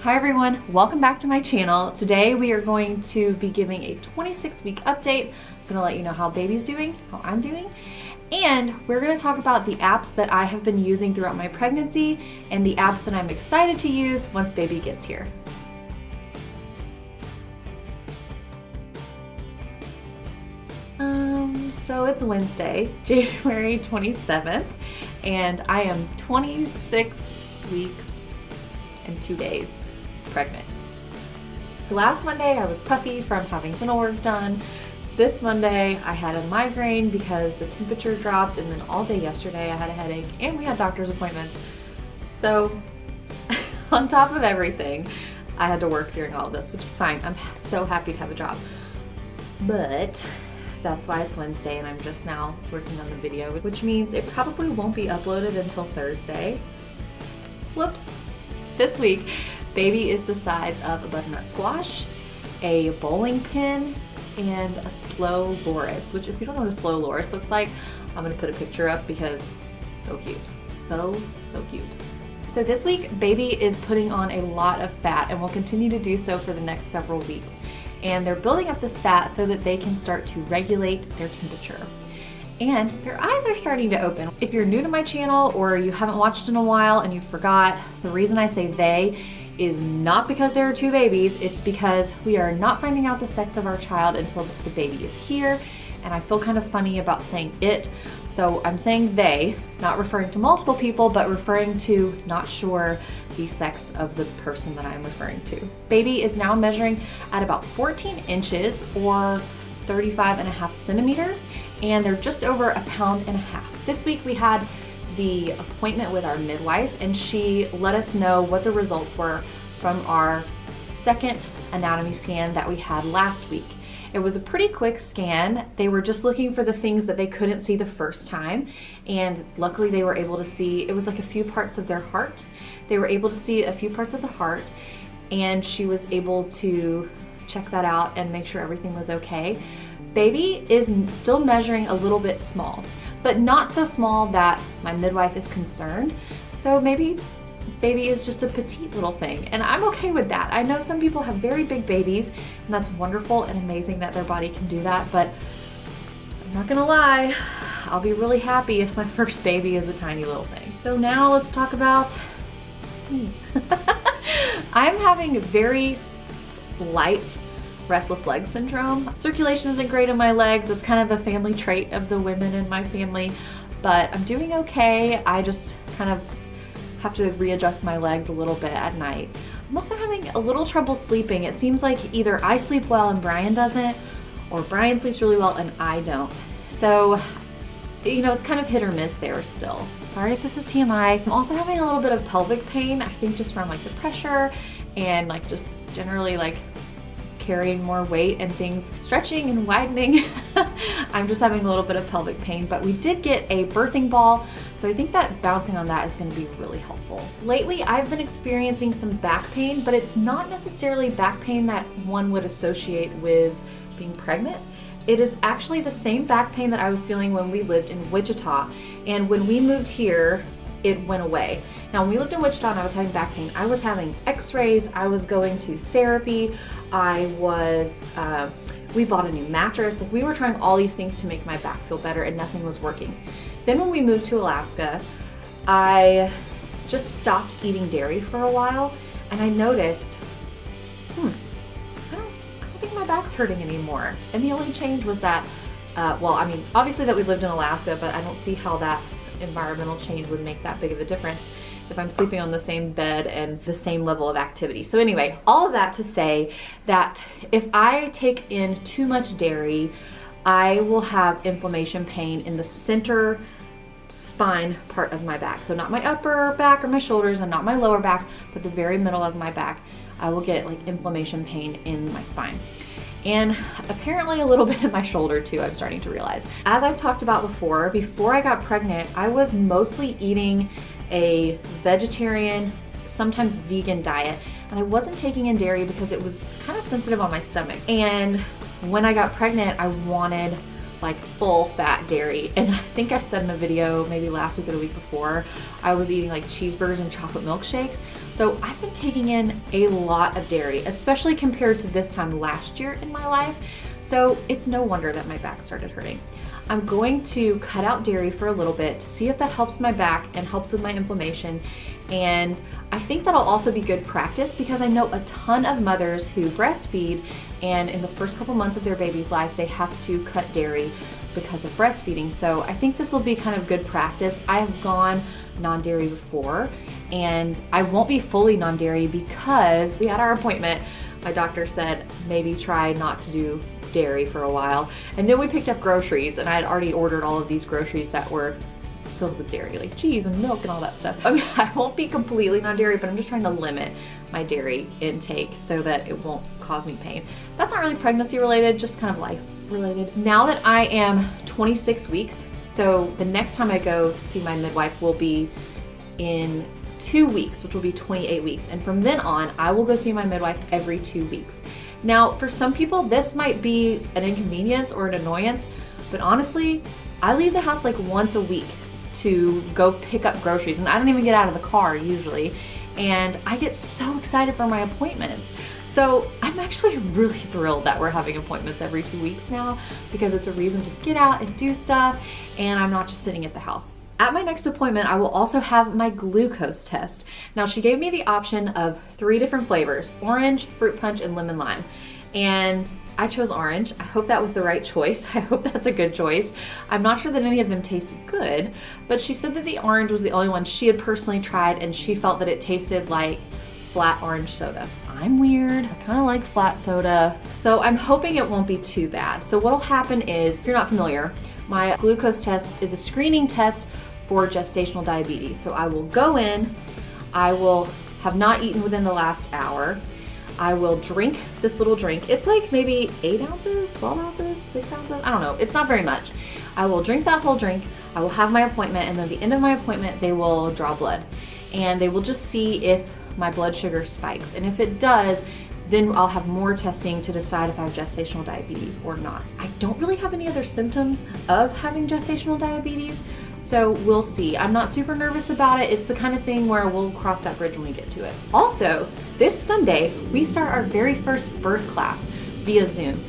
Hi everyone, welcome back to my channel. Today we are going to be giving a 26-week update. I'm gonna let you know how baby's doing, how I'm doing, and we're gonna talk about the apps that I have been using throughout my pregnancy and the apps that I'm excited to use once baby gets here. So it's Wednesday, January 27th, and I am 26 weeks and 2 days pregnant. Last Monday I was puffy from having dental work done. This Monday I had a migraine because the temperature dropped, and then all day yesterday I had a headache and we had doctor's appointments. So on top of everything, I had to work during all of this, which is fine. I'm so happy to have a job. But that's why it's Wednesday and I'm just now working on the video, which means it probably won't be uploaded until Thursday. Whoops. This week, baby is the size of a butternut squash, a bowling pin, and a slow loris, which if you don't know what a slow loris looks like, I'm gonna put a picture up because so cute. So cute. So this week, baby is putting on a lot of fat and will continue to do so for the next several weeks. And they're building up this fat so that they can start to regulate their temperature. And their eyes are starting to open. If you're new to my channel or you haven't watched in a while and you forgot, the reason I say they is not because there are two babies, it's because we are not finding out the sex of our child until the baby is here, and I feel kind of funny about saying it. So I'm saying they, not referring to multiple people, but referring to not sure the sex of the person that I'm referring to. Baby is now measuring at about 14 inches or 35.5 centimeters, and they're just over 1.5 pounds. This week we had the appointment with our midwife, and she let us know what the results were from our second anatomy scan that we had last week. It was a pretty quick scan. They were just looking for the things that they couldn't see the first time, and luckily they were able to see, it was like a few parts of their heart. They were able to see a few parts of the heart, and she was able to check that out and make sure everything was okay. Baby is still measuring a little bit small, but not so small that my midwife is concerned. So maybe baby is just a petite little thing, and I'm okay with that. I know some people have very big babies, and that's wonderful and amazing that their body can do that, but I'm not gonna lie, I'll be really happy if my first baby is a tiny little thing. So now let's talk about me. I'm having very light restless leg syndrome. Circulation isn't great in my legs. It's kind of a family trait of the women in my family, but I'm doing okay. I just kind of have to readjust my legs a little bit at night. I'm also having a little trouble sleeping. It seems like either I sleep well and Brian doesn't, or Brian sleeps really well and I don't. So, you know, it's kind of hit or miss there still. Sorry if this is TMI. I'm also having a little bit of pelvic pain, I think just from like the pressure and like just generally like carrying more weight and things stretching and widening. I'm just having a little bit of pelvic pain, but we did get a birthing ball, so I think that bouncing on that is going to be really helpful. Lately, I've been experiencing some back pain, but it's not necessarily back pain that one would associate with being pregnant. It is actually the same back pain that I was feeling when we lived in Wichita, and when we moved here, it went away. Now, when we lived in Wichita and I was having back pain, I was having x-rays, I was going to therapy, we bought a new mattress, like we were trying all these things to make my back feel better and nothing was working. Then when we moved to Alaska, I just stopped eating dairy for a while, and I noticed, I don't think my back's hurting anymore. And the only change was that, well, I mean, obviously that we lived in Alaska, but I don't see how that environmental change would make that big of a difference if I'm sleeping on the same bed and the same level of activity. So anyway, all of that to say that if I take in too much dairy, I will have inflammation pain in the center spine part of my back. So not my upper back or my shoulders and not my lower back, but the very middle of my back. I will get like inflammation pain in my spine. And apparently a little bit in my shoulder too, I'm starting to realize. As I've talked about before I got pregnant, I was mostly eating a vegetarian, sometimes vegan diet, and I wasn't taking in dairy because it was kind of sensitive on my stomach. And when I got pregnant, I wanted like full fat dairy. And I think I said in a video maybe last week or the week before, I was eating like cheeseburgers and chocolate milkshakes. So I've been taking in a lot of dairy, especially compared to this time last year in my life. So it's no wonder that my back started hurting. I'm going to cut out dairy for a little bit to see if that helps my back and helps with my inflammation. And I think that'll also be good practice because I know a ton of mothers who breastfeed, and in the first couple months of their baby's life, they have to cut dairy because of breastfeeding. So I think this will be kind of good practice. I have gone non-dairy before, and I won't be fully non-dairy because we had our appointment. My doctor said maybe try not to do dairy for a while, and then we picked up groceries, and I had already ordered all of these groceries that were filled with dairy, like cheese and milk and all that stuff. I mean, I won't be completely non-dairy, but I'm just trying to limit my dairy intake so that it won't cause me pain. That's not really pregnancy related, just kind of life related. Now that I am 26 weeks, so the next time I go to see my midwife will be in 2 weeks, which will be 28 weeks. And from then on, I will go see my midwife every 2 weeks. Now, for some people, this might be an inconvenience or an annoyance, but honestly, I leave the house like once a week to go pick up groceries, and I don't even get out of the car usually, and I get so excited for my appointments. So I'm actually really thrilled that we're having appointments every 2 weeks now, because it's a reason to get out and do stuff, and I'm not just sitting at the house. At my next appointment, I will also have my glucose test. Now, she gave me the option of 3 different flavors: orange, fruit punch, and lemon lime. And I chose orange. I hope that was the right choice. I hope that's a good choice. I'm not sure that any of them tasted good, but she said that the orange was the only one she had personally tried, and she felt that it tasted like flat orange soda. I'm weird. I kind of like flat soda, so I'm hoping it won't be too bad. So what'll happen is, if you're not familiar, my glucose test is a screening test for gestational diabetes. So I will go in, I will have not eaten within the last hour, I will drink this little drink. It's like maybe 8 ounces, 12 ounces, 6 ounces, I don't know. It's not very much. I will drink that whole drink, I will have my appointment, and then at the end of my appointment, they will draw blood. And they will just see if my blood sugar spikes. And if it does, then I'll have more testing to decide if I have gestational diabetes or not. I don't really have any other symptoms of having gestational diabetes, so we'll see. I'm not super nervous about it. It's the kind of thing where we'll cross that bridge when we get to it. Also, this Sunday, we start our very first birth class via Zoom.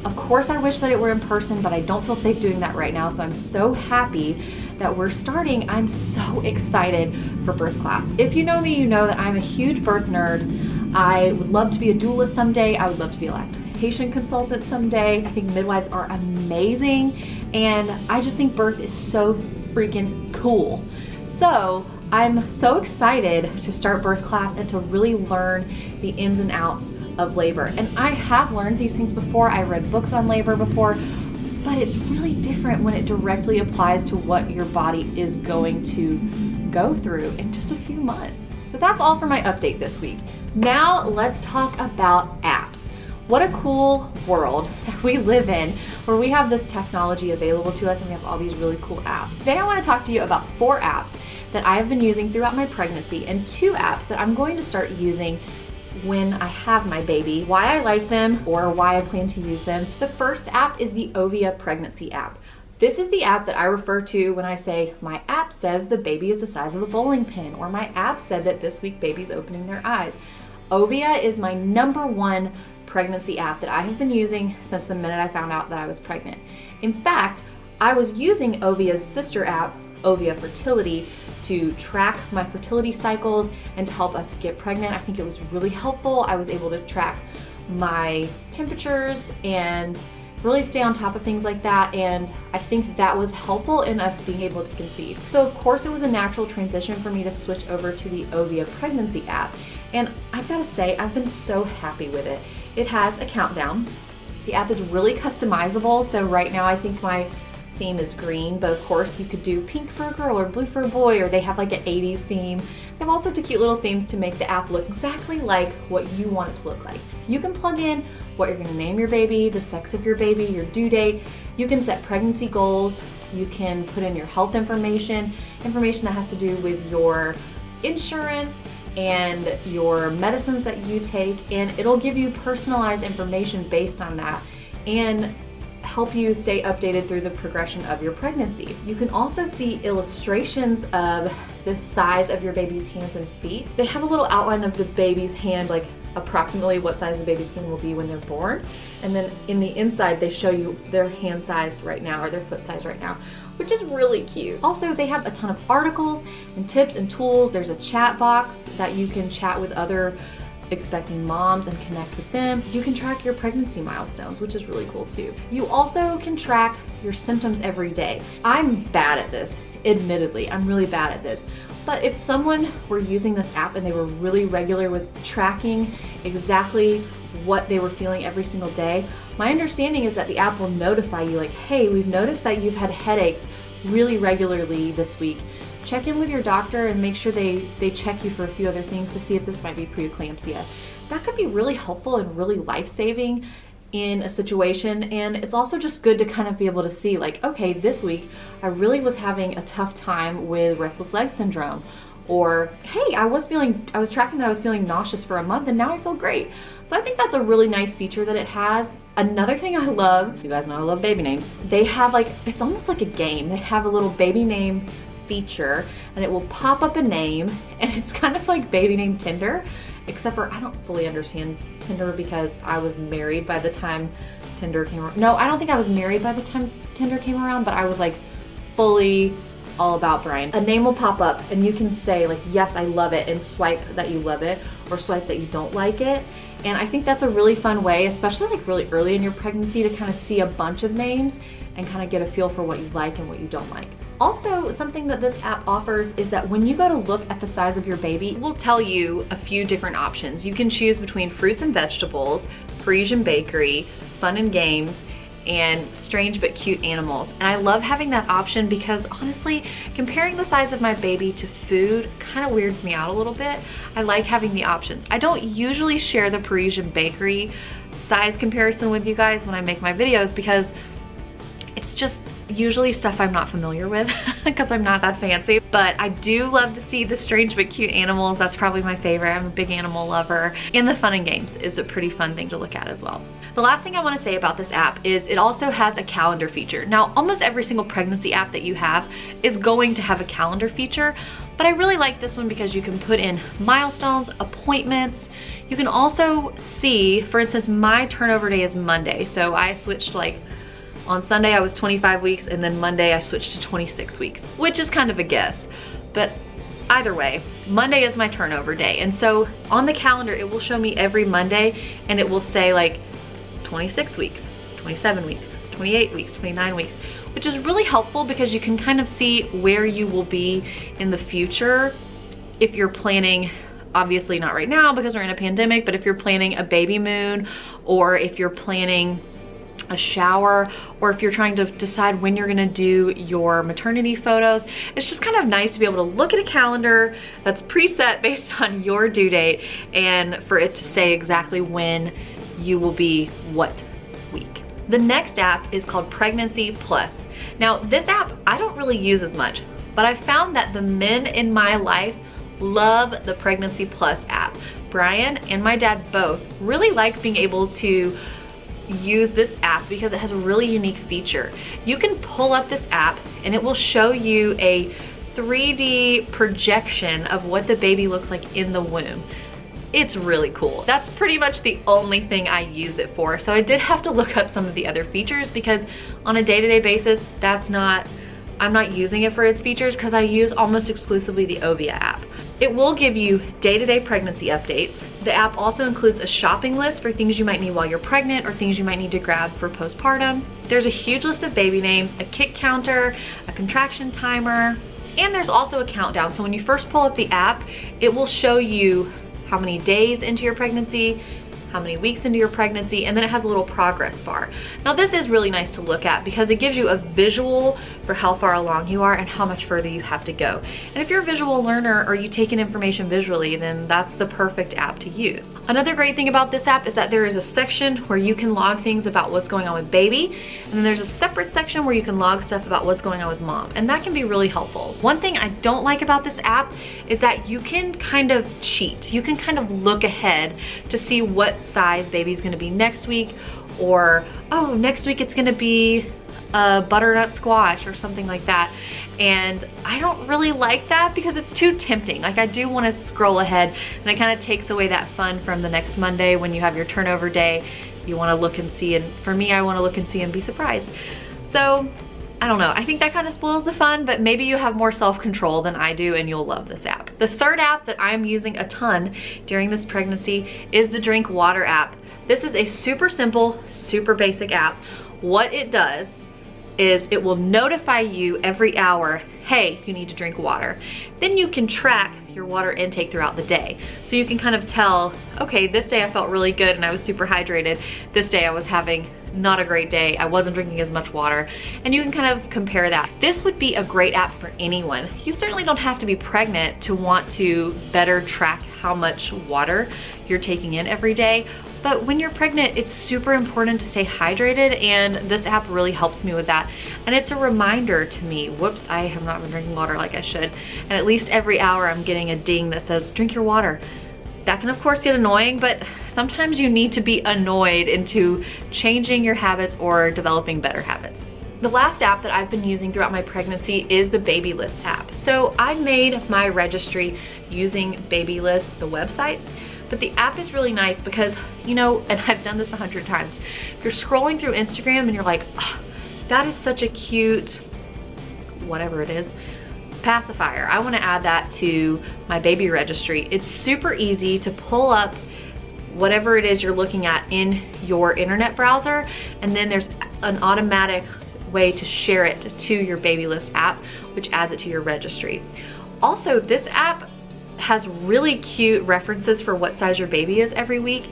Of course, I wish that it were in person, but I don't feel safe doing that right now, so I'm so happy that we're starting. I'm so excited for birth class. If you know me, you know that I'm a huge birth nerd. I would love to be a doula someday. I would love to be a lactation consultant someday. I think midwives are amazing, and I just think birth is so freaking cool. So I'm so excited to start birth class and to really learn the ins and outs of labor. And I have learned these things before. I read books on labor before, but it's really different when it directly applies to what your body is going to go through in just a few months. So that's all for my update this week. Now let's talk about apps. What a cool world that we live in, where we have this technology available to us and we have all these really cool apps. Today I want to talk to you about 4 apps that I have been using throughout my pregnancy, and 2 apps that I'm going to start using when I have my baby, why I like them or why I plan to use them. The first app is the Ovia pregnancy app. This is the app that I refer to when I say my app says the baby is the size of a bowling pin, or my app said that this week baby's opening their eyes. Ovia is my #1 pregnancy app that I have been using since the minute I found out that I was pregnant. In fact, I was using Ovia's sister app, Ovia Fertility, to track my fertility cycles and to help us get pregnant. I think it was really helpful. I was able to track my temperatures and really stay on top of things like that, and I think that was helpful in us being able to conceive. So of course it was a natural transition for me to switch over to the Ovia pregnancy app, and I've got to say I've been so happy with it. It has a countdown. The app is really customizable, so right now I think my theme is green, but of course you could do pink for a girl or blue for a boy, or they have like an 80s theme. They have all sorts of cute little themes to make the app look exactly like what you want it to look like. You can plug in what you're gonna name your baby, the sex of your baby, your due date. You can set pregnancy goals. You can put in your health information that has to do with your insurance and your medicines that you take, and it'll give you personalized information based on that. And help you stay updated through the progression of your pregnancy. You can also see illustrations of the size of your baby's hands and feet. They have a little outline of the baby's hand, like approximately what size the baby's hand will be when they're born. And then in the inside, they show you their hand size right now or their foot size right now, which is really cute. Also, they have a ton of articles and tips and tools. There's a chat box that you can chat with other expecting moms and connect with them. You can track your pregnancy milestones, which is really cool too. You also can track your symptoms every day. I'm bad at this, admittedly, I'm really bad at this. But if someone were using this app and they were really regular with tracking exactly what they were feeling every single day, my understanding is that the app will notify you like, hey, we've noticed that you've had headaches really regularly this week. Check in with your doctor and make sure they check you for a few other things to see if this might be preeclampsia. That could be really helpful and really life-saving in a situation, and it's also just good to kind of be able to see like, okay, this week I really was having a tough time with restless leg syndrome, or hey, I was tracking that I was feeling nauseous for a month and now I feel great. So I think that's a really nice feature that it has. Another thing I love, you guys know I love baby names, they have like, it's almost like a game. They have a little baby name feature and it will pop up a name, and it's kind of like baby name Tinder, except for I don't fully understand Tinder because I was married by the time Tinder came around. No, I don't think I was married by the time Tinder came around, but I was like fully all about Brian. A name will pop up and you can say like, yes, I love it, and swipe that you love it or swipe that you don't like it. And I think that's a really fun way, especially like really early in your pregnancy, to kind of see a bunch of names and kind of get a feel for what you like and what you don't like. Also, something that this app offers is that when you go to look at the size of your baby, it will tell you a few different options. You can choose between fruits and vegetables, Parisian bakery, fun and games, and strange but cute animals. And I love having that option because honestly, comparing the size of my baby to food kind of weirds me out a little bit. I like having the options. I don't usually share the Parisian bakery size comparison with you guys when I make my videos because it's just usually stuff I'm not familiar with because I'm not that fancy. But I do love to see the strange but cute animals. That's probably my favorite. I'm a big animal lover. And the fun and games is a pretty fun thing to look at as well. The last thing I want to say about this app is it also has a calendar feature. Now, almost every single pregnancy app that you have is going to have a calendar feature, but I really like this one because you can put in milestones, appointments. You can also see, for instance, my turnover day is Monday. So I switched like, on Sunday I was 25 weeks and then Monday I switched to 26 weeks, which is kind of a guess. But either way, Monday is my turnover day. And so on the calendar, it will show me every Monday and it will say like 26 weeks, 27 weeks, 28 weeks, 29 weeks, which is really helpful because you can kind of see where you will be in the future if you're planning, obviously not right now because we're in a pandemic, but if you're planning a baby moon or if you're planning a shower, or if you're trying to decide when you're gonna do your maternity photos. It's just kind of nice to be able to look at a calendar that's preset based on your due date and for it to say exactly when you will be what week. The next app is called Pregnancy Plus. Now this app I don't really use as much, but I found that the men in my life love the Pregnancy Plus app. Brian and my dad both really like being able to use this app because it has a really unique feature. You can pull up this app and it will show you a 3D projection of what the baby looks like in the womb. It's really cool. That's pretty much the only thing I use it for. So I did have to look up some of the other features because on a day-to-day basis, I'm not using it for its features because I use almost exclusively the Ovia app. It will give you day-to-day pregnancy updates. The app also includes a shopping list for things you might need while you're pregnant or things you might need to grab for postpartum. There's a huge list of baby names, a kick counter, a contraction timer, and there's also a countdown. So when you first pull up the app, it will show you how many days into your pregnancy, how many weeks into your pregnancy, and then it has a little progress bar. Now this is really nice to look at because it gives you a visual for how far along you are and how much further you have to go. And if you're a visual learner or you take in information visually, then that's the perfect app to use. Another great thing about this app is that there is a section where you can log things about what's going on with baby, and then there's a separate section where you can log stuff about what's going on with mom, and that can be really helpful. One thing I don't like about this app is that you can kind of cheat. You can kind of look ahead to see what size baby's gonna be next week, or, oh, next week it's gonna be a butternut squash or something like that. And I don't really like that because it's too tempting. Like, I do want to scroll ahead, and it kind of takes away that fun from the next Monday when you have your turnover day. You want to look and see, and for me, I want to look and see and be surprised. So I don't know, I think that kind of spoils the fun, but maybe you have more self-control than I do and you'll love this app. The third app that I'm using a ton during this pregnancy is the Drink Water app. This is a super simple, super basic app. What it does is it will notify you every hour, hey, you need to drink water. Then you can track your water intake throughout the day. So you can kind of tell, okay, this day I felt really good and I was super hydrated. This day I was having not a great day. I wasn't drinking as much water. And you can kind of compare that. This would be a great app for anyone. You certainly don't have to be pregnant to want to better track how much water you're taking in every day. But when you're pregnant, it's super important to stay hydrated, and this app really helps me with that. And it's a reminder to me, whoops, I have not been drinking water like I should. And at least every hour I'm getting a ding that says, drink your water. That can of course get annoying, but sometimes you need to be annoyed into changing your habits or developing better habits. The last app that I've been using throughout my pregnancy is the Baby List app. So I made my registry using Baby List, the website. But the app is really nice because, you know, and I've done this 100 times. If you're scrolling through Instagram and you're like, oh, that is such a cute, whatever it is, pacifier. I want to add that to my baby registry. It's super easy to pull up whatever it is you're looking at in your internet browser, and then there's an automatic way to share it to your Baby List app, which adds it to your registry. Also, this app has really cute references for what size your baby is every week.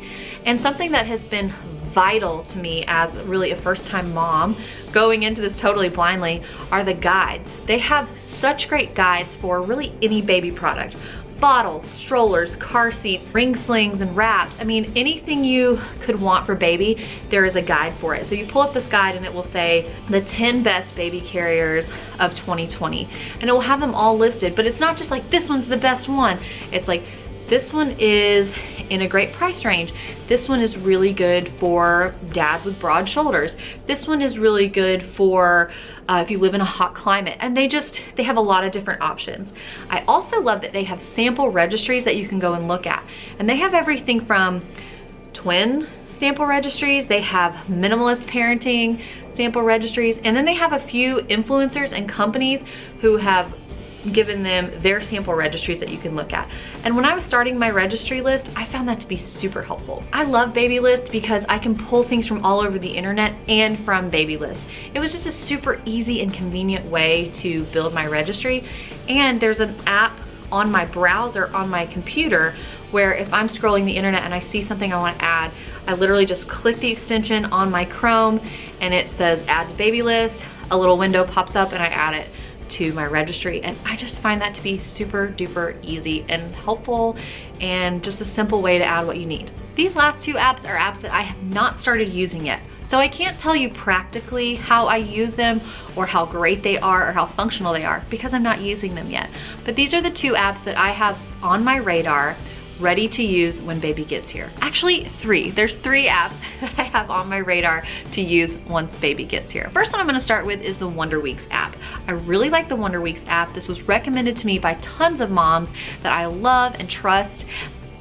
And something that has been vital to me as really a first-time mom going into this totally blindly are the guides. They have such great guides for really any baby product. Bottles, strollers, car seats, ring slings, and wraps. I mean, anything you could want for baby, there is a guide for it. So you pull up this guide and it will say the 10 best baby carriers of 2020. And it will have them all listed, but it's not just like this one's the best one. It's like, this one is in a great price range. This one is really good for dads with broad shoulders. This one is really good for if you live in a hot climate. And they have a lot of different options. I also love that they have sample registries that you can go and look at. And they have everything from twin sample registries, they have minimalist parenting sample registries, and then they have a few influencers and companies who have given them their sample registries that you can look at. And when I was starting my registry list, I found that to be super helpful. I love Baby List because I can pull things from all over the internet and from Baby List. It was just a super easy and convenient way to build my registry. And there's an app on my browser on my computer where if I'm scrolling the internet and I see something I want to add, I literally just click the extension on my Chrome and it says add to Baby List. A little window pops up and I add it to my registry, and I just find that to be super duper easy and helpful and just a simple way to add what you need. These last two apps are apps that I have not started using yet, so I can't tell you practically how I use them or how great they are or how functional they are because I'm not using them yet. But these are the two apps that I have on my radar ready to use when baby gets here. Actually, three. There's three apps that I have on my radar to use once baby gets here. First one I'm gonna start with is the Wonder Weeks app. I really like the Wonder Weeks app. This was recommended to me by tons of moms that I love and trust.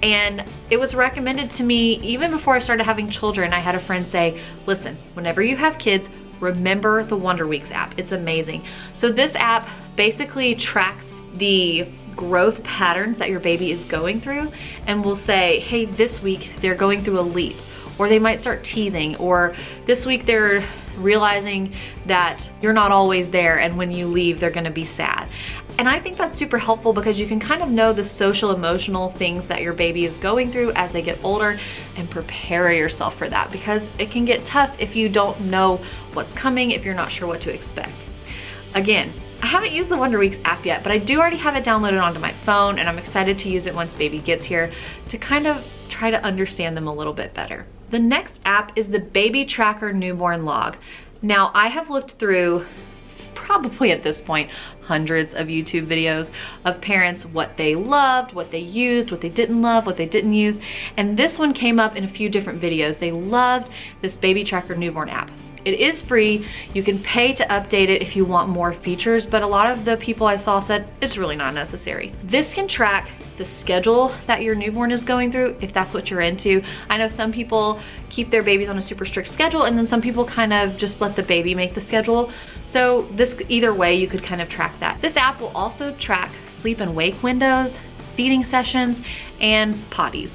And it was recommended to me even before I started having children. I had a friend say, listen, whenever you have kids, remember the Wonder Weeks app. It's amazing. So this app basically tracks the growth patterns that your baby is going through and will say, hey, this week they're going through a leap, or they might start teething, or this week they're realizing that you're not always there and when you leave they're gonna be sad. And I think that's super helpful because you can kind of know the social emotional things that your baby is going through as they get older and prepare yourself for that, because it can get tough if you don't know what's coming, if you're not sure what to expect. Again, I haven't used the Wonder Weeks app yet, but I do already have it downloaded onto my phone, and I'm excited to use it once baby gets here to kind of try to understand them a little bit better. The next app is the Baby Tracker Newborn Log. Now, I have looked through, probably at this point, hundreds of YouTube videos of parents, what they loved, what they used, what they didn't love, what they didn't use, and this one came up in a few different videos. They loved this Baby Tracker Newborn app. It is free. You can pay to update it if you want more features, but a lot of the people I saw said it's really not necessary. This can track the schedule that your newborn is going through, if that's what you're into. I know some people keep their babies on a super strict schedule, and then some people kind of just let the baby make the schedule. So this, either way, you could kind of track that. This app will also track sleep and wake windows, feeding sessions, and potties.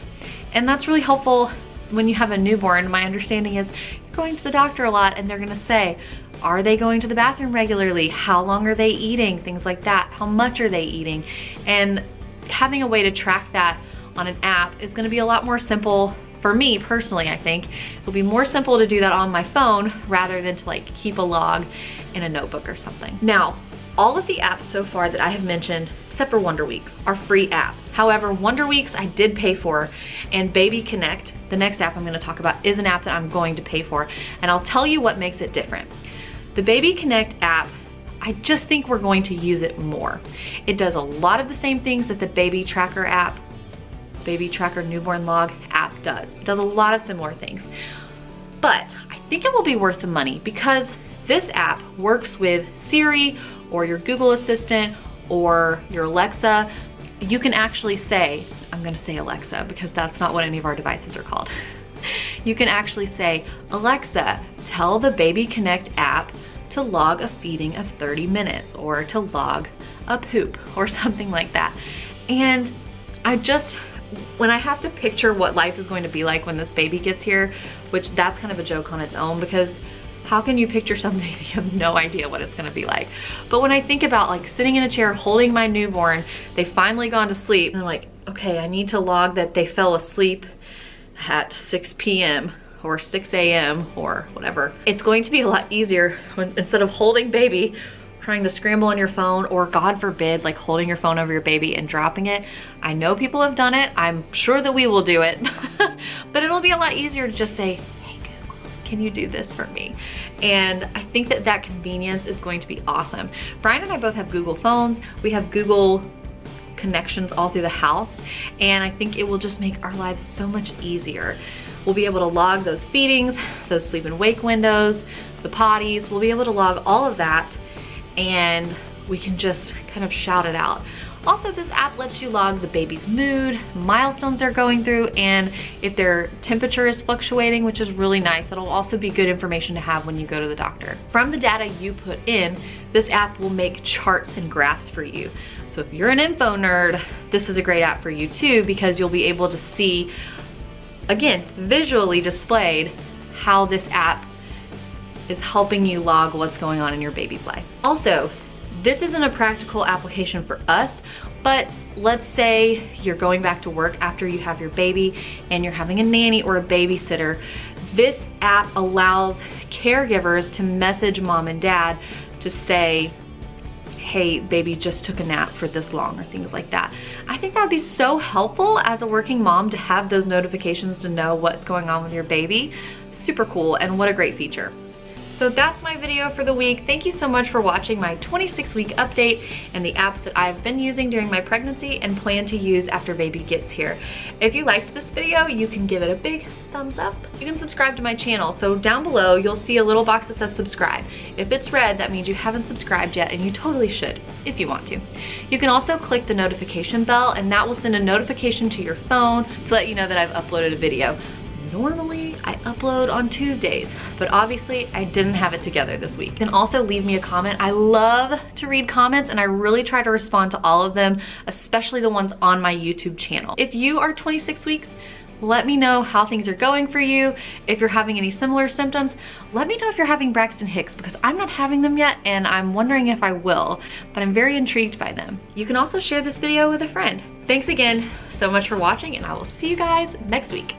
And that's really helpful when you have a newborn. My understanding is going to the doctor a lot, and they're gonna say, are they going to the bathroom regularly? How long are they eating? Things like that. How much are they eating? And having a way to track that on an app is gonna be a lot more simple for me personally. I think it'll be more simple to do that on my phone rather than to like keep a log in a notebook or something. Now, all of the apps so far that I have mentioned, except for Wonder Weeks, are free apps. However, Wonder Weeks I did pay for, and Baby Connect, the next app I'm gonna talk about, is an app that I'm going to pay for, and I'll tell you what makes it different. The Baby Connect app, I just think we're going to use it more. It does a lot of the same things that the Baby Tracker app, Baby Tracker Newborn Log app does. It does a lot of similar things. But I think it will be worth the money because this app works with Siri or your Google Assistant or your Alexa. You can actually say, I'm gonna say Alexa because that's not what any of our devices are called. You can actually say, Alexa, tell the Baby Connect app to log a feeding of 30 minutes or to log a poop or something like that. And when I have to picture what life is going to be like when this baby gets here, which that's kind of a joke on its own because how can you picture something if you have no idea what it's gonna be like? But when I think about like sitting in a chair holding my newborn, they've finally gone to sleep, and I'm like, okay, I need to log that they fell asleep at 6 p.m. or 6 a.m. or whatever. It's going to be a lot easier when instead of holding baby, trying to scramble on your phone, or God forbid, like holding your phone over your baby and dropping it. I know people have done it. I'm sure that we will do it, but it'll be a lot easier to just say, can you do this for me? And I think that that convenience is going to be awesome. Brian and I both have Google phones. We have Google connections all through the house, and I think it will just make our lives so much easier. We'll be able to log those feedings, those sleep and wake windows, the potties. We'll be able to log all of that, and we can just kind of shout it out. Also, this app lets you log the baby's mood, milestones they're going through, and if their temperature is fluctuating, which is really nice. It'll also be good information to have when you go to the doctor. From the data you put in, this app will make charts and graphs for you. So if you're an info nerd, this is a great app for you too, because you'll be able to see, again, visually displayed how this app is helping you log what's going on in your baby's life. Also, this isn't a practical application for us, but let's say you're going back to work after you have your baby and you're having a nanny or a babysitter. This app allows caregivers to message mom and dad to say, hey, baby just took a nap for this long, or things like that. I think that would be so helpful as a working mom to have those notifications to know what's going on with your baby. Super cool, and what a great feature. So that's my video for the week. Thank you so much for watching my 26-week update and the apps that I've been using during my pregnancy and plan to use after baby gets here. If you liked this video, you can give it a big thumbs up. You can subscribe to my channel. So down below, you'll see a little box that says subscribe. If it's red, that means you haven't subscribed yet, and you totally should if you want to. You can also click the notification bell, and that will send a notification to your phone to let you know that I've uploaded a video. Normally I upload on Tuesdays, but obviously I didn't have it together this week. You can also leave me a comment. I love to read comments, and I really try to respond to all of them, especially the ones on my YouTube channel. If you are 26 weeks, let me know how things are going for you. If you're having any similar symptoms, let me know if you're having Braxton Hicks, because I'm not having them yet and I'm wondering if I will, but I'm very intrigued by them. You can also share this video with a friend. Thanks again so much for watching, and I will see you guys next week.